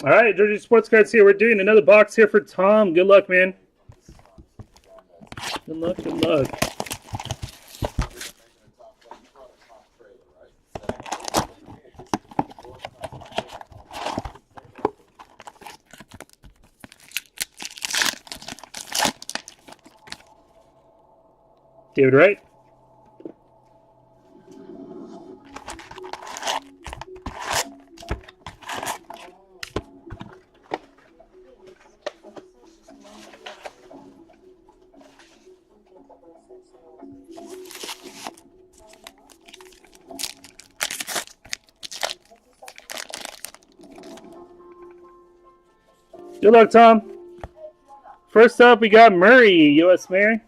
All right, Jersey Sports Cards here. We're doing another box here for Tom. Good luck, man. Good luck, good luck. David Wright. Good luck, Tom. First up, we got Murray, U.S. Mayor.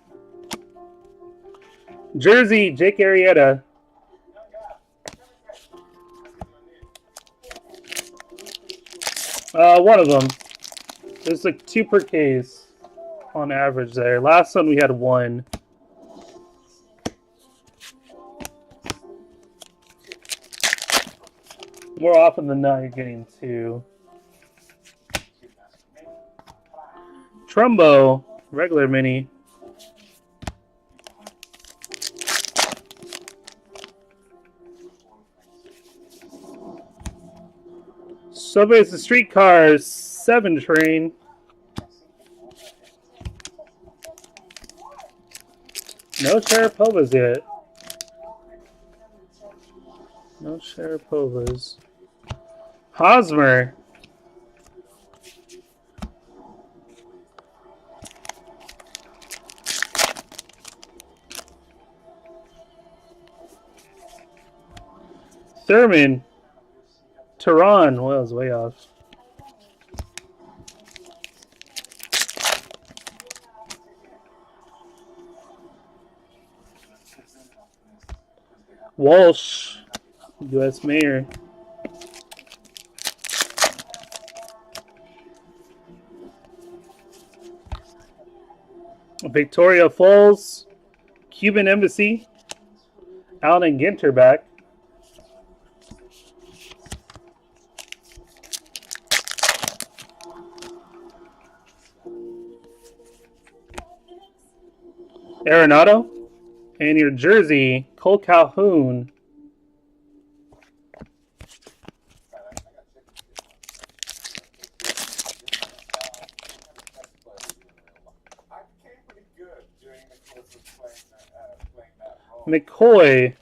Jersey, Jake Arrieta. One of them. There's like 2 per case on average there. Last one we had 1. More often than not, you're getting 2. Trumbo, regular mini. Subway's the Streetcars, 7 train. No Sharapovas yet. No Sharapovas. Hosmer. Thurman. Tehran. Well, I was way off. Walsh. U.S. Mayor. Victoria Falls. Cuban Embassy. Allen and Ginter back. Arenado. And your jersey, Cole Calhoun. McCoy.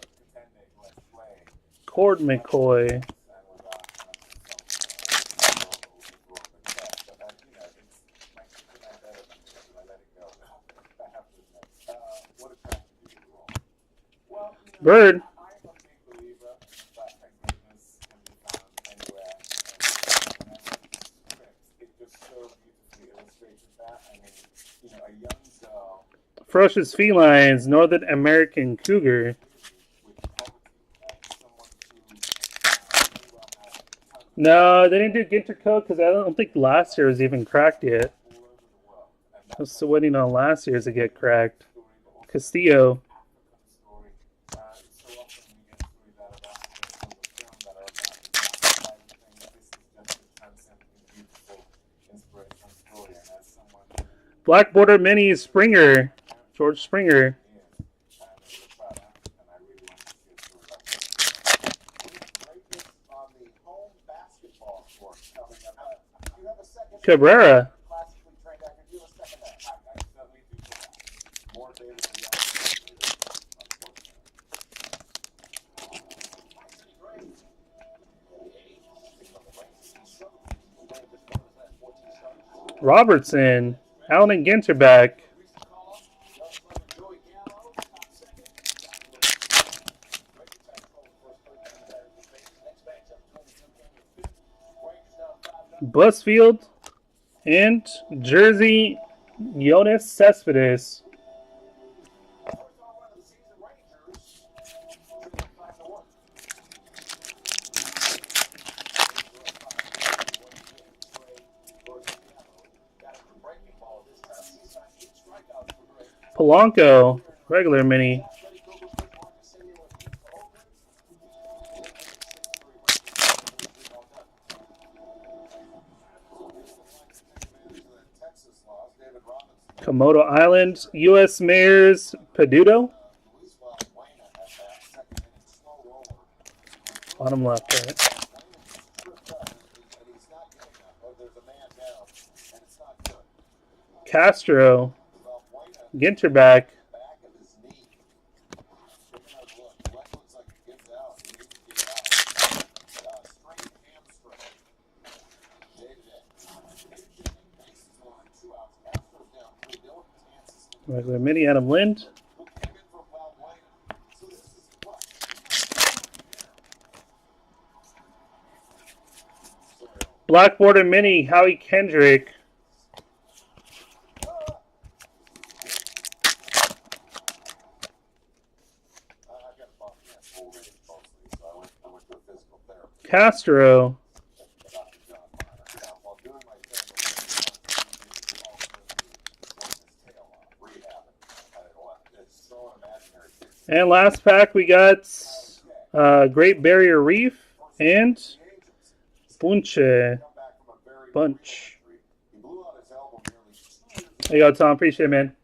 Cord McCoy. Bird. Ferocious Felines, Northern American Cougar. No, they didn't do Ginter Code because I don't think last year was even cracked yet. I was still waiting on last year's to get cracked. Castillo. Black Border Mini Springer. George Springer. Cabrera. Robertson. Allen and Ginter back. Busfield and jersey Jonas Cespedes. Polanco, regular mini. Komodo Island, U.S. Mayor's Peduto. Bottom left, right. Castro, Ginter back. Regular mini Adam Lind. Black border mini Howie Kendrick. Castro. And last pack, we got Great Barrier Reef and Bunch. There you go, Tom. Appreciate it, man.